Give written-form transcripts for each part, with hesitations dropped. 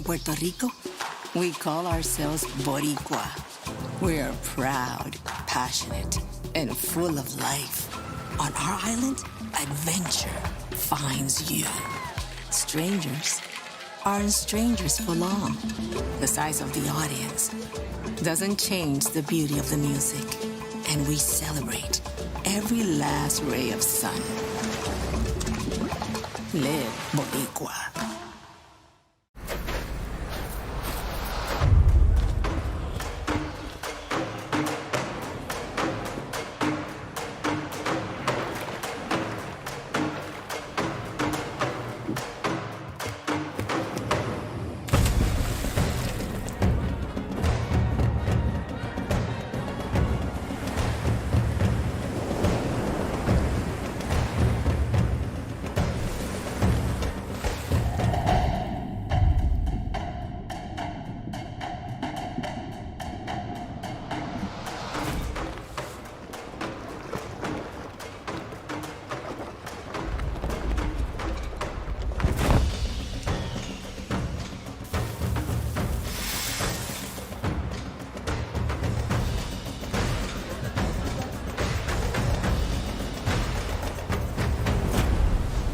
Puerto Rico, we call ourselves Boricua. We're proud, passionate, and full of life. On our island, adventure finds you. Strangers aren't strangers for long. The size of the audience doesn't change the beauty of the music, and we celebrate every last ray of sun. Live Boricua.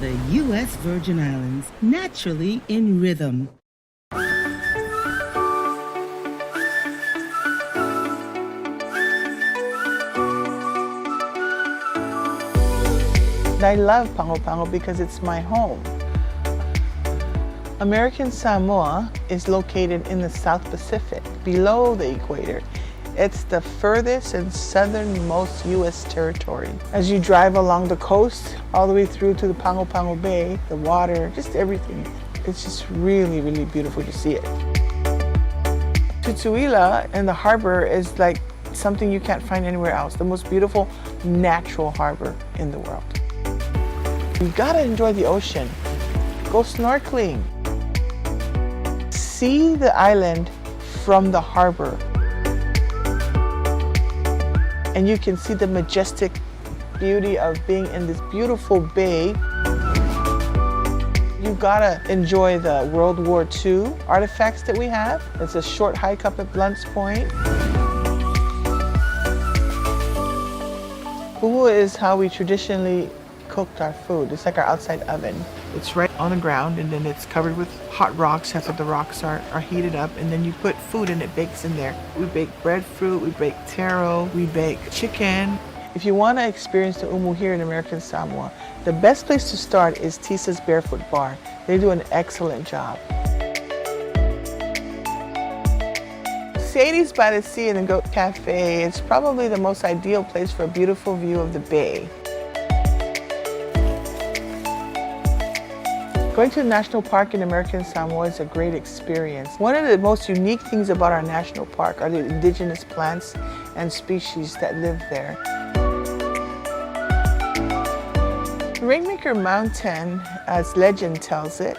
The U.S. Virgin Islands, naturally in rhythm. I love Pago Pago because it's my home. American Samoa is located in the South Pacific, below the equator. It's the furthest and southernmost U.S. territory. As you drive along the coast, all the way through to the Pago Pago Bay, the water, just everything, it's just really, really beautiful to see it. Tutuila and the harbor is like something you can't find anywhere else. The most beautiful natural harbor in the world. You gotta enjoy the ocean. Go snorkeling. See the island from the harbor. And you can see the majestic beauty of being in this beautiful bay. You gotta enjoy the World War II artifacts that we have. It's a short hike up at Blunt's Point. Pu'u is how we traditionally cooked our food. It's like our outside oven. It's right on the ground and then it's covered with hot rocks after the rocks are heated up, and then you put food and it bakes in there. We bake breadfruit, we bake taro, we bake chicken. If you want to experience the umu here in American Samoa, the best place to start is Tisa's Barefoot Bar. They do an excellent job. Sadie's by the Sea and the Goat Cafe is probably the most ideal place for a beautiful view of the bay. Going to the national park in American Samoa is a great experience. One of the most unique things about our national park are the indigenous plants and species that live there. Rainmaker Mountain, as legend tells it,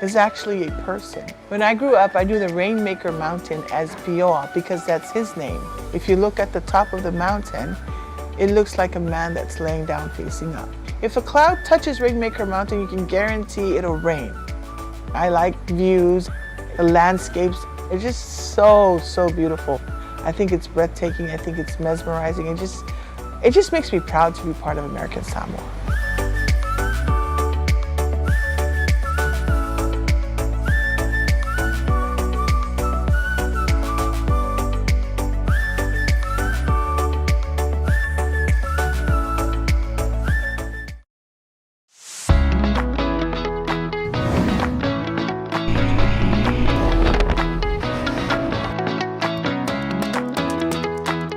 is actually a person. When I grew up, I knew the Rainmaker Mountain as Pioa because that's his name. If you look at the top of the mountain, it looks like a man that's laying down facing up. If a cloud touches Rainmaker Mountain, you can guarantee it'll rain. I like views, the landscapes. It's just so, so beautiful. I think it's breathtaking. I think it's mesmerizing. It just makes me proud to be part of American Samoa.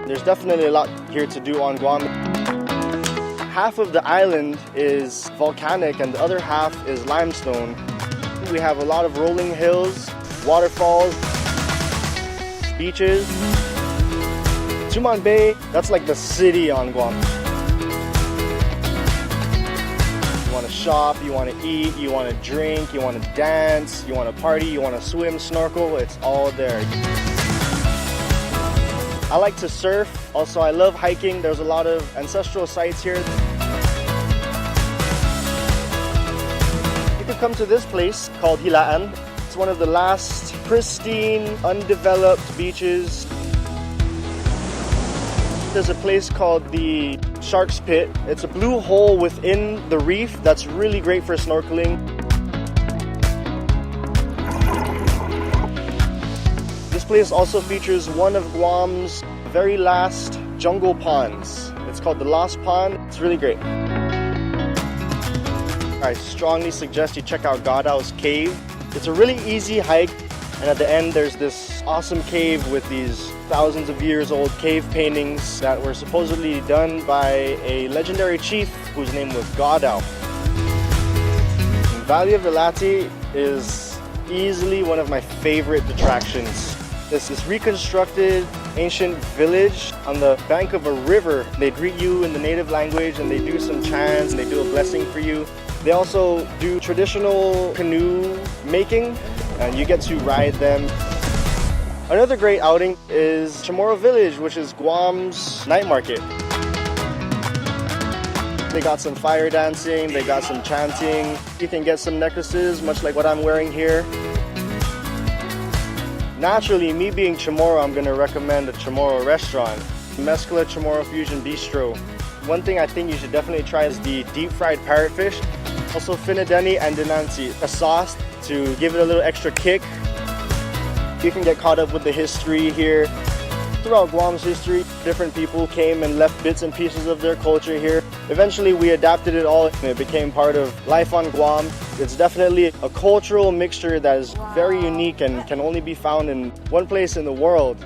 There's definitely a lot here to do on Guam. Half of the island is volcanic and the other half is limestone. We have a lot of rolling hills, waterfalls, beaches. Tumon Bay, that's like the city on Guam. You want to shop, you want to eat, you want to drink, you want to dance, you want to party, you want to swim, snorkel, it's all there. I like to surf, also I love hiking. There's a lot of ancestral sites here. You could come to this place called Hilaan. It's one of the last pristine, undeveloped beaches. There's a place called the Shark's Pit. It's a blue hole within the reef that's really great for snorkeling. This place also features one of Guam's very last jungle ponds. It's called the Lost Pond. It's really great. I strongly suggest you check out Gadao's cave. It's a really easy hike, and at the end there's this awesome cave with these thousands of years old cave paintings that were supposedly done by a legendary chief whose name was Gadao. Valley of Velati is easily one of my favorite attractions. This is reconstructed ancient village on the bank of a river. They greet you in the native language and they do some chants and they do a blessing for you. They also do traditional canoe making and you get to ride them. Another great outing is Chamorro Village, which is Guam's night market. They got some fire dancing, they got some chanting. You can get some necklaces, much like what I'm wearing here. Naturally, me being Chamorro, I'm gonna recommend a Chamorro restaurant, Mezcla Chamorro Fusion Bistro. One thing I think you should definitely try is the deep fried parrotfish. Also finadeni and dinansi, a sauce to give it a little extra kick. You can get caught up with the history here. Throughout Guam's history, different people came and left bits and pieces of their culture here. Eventually, we adapted it all and it became part of life on Guam. It's definitely a cultural mixture that is very unique and can only be found in one place in the world.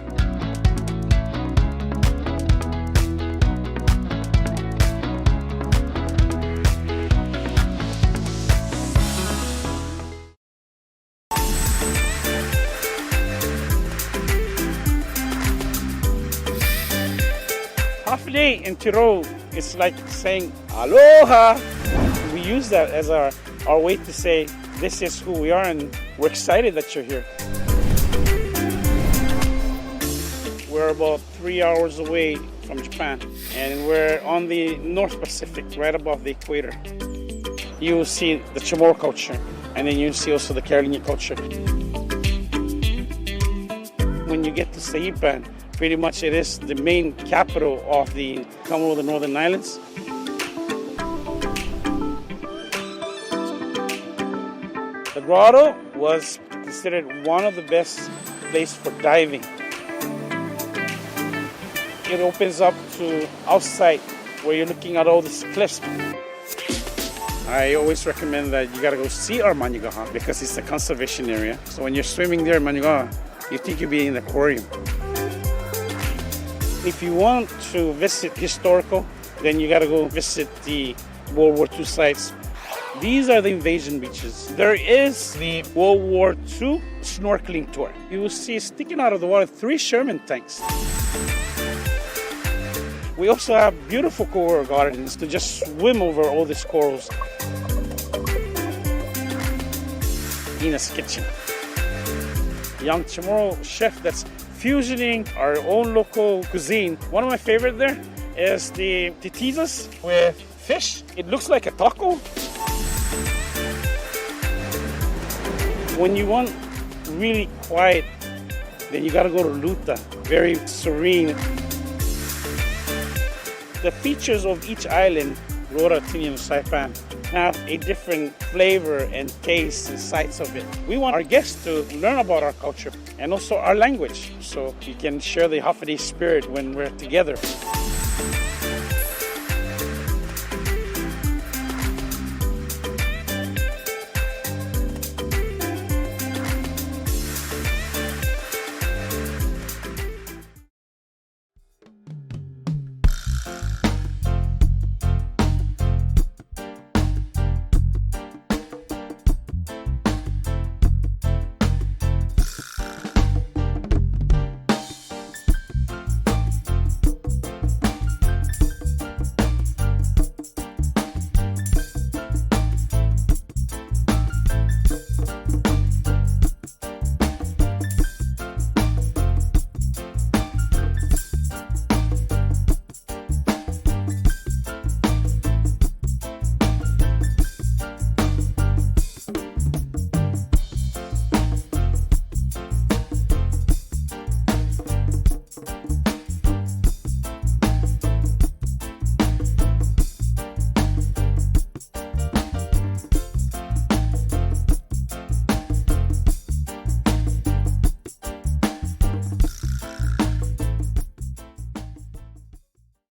Half a day in Tyrol, it's like saying aloha. We use that as our way to say this is who we are and we're excited that you're here. We're about 3 hours away from Japan and we're on the North Pacific, right above the equator. You will see the Chamorro culture and then you'll see also the Carolina culture. When you get to Saipan, pretty much it is the main capital of the Commonwealth of the Northern Islands. The grotto was considered one of the best places for diving. It opens up to outside where you're looking at all these cliffs. I always recommend that you gotta go see our Manigaha because it's a conservation area. So when you're swimming there in Manigaha, you think you'll be in the aquarium. If you want to visit historical, then you gotta go visit the World War II sites. These are the invasion beaches. There is the World War II snorkeling tour. You will see sticking out of the water 3 Sherman tanks. We also have beautiful coral gardens to just swim over all these corals. Ina's Kitchen. Young Chamorro chef that's fusioning our own local cuisine. One of my favorite there is the titizas with fish. It looks like a taco. When you want really quiet, then you gotta go to Luta. Very serene. The features of each island, Rora, Tinian, and Saipan, have a different flavor and taste and sights of it. We want our guests to learn about our culture and also our language, so you can share the Hafidi spirit when we're together.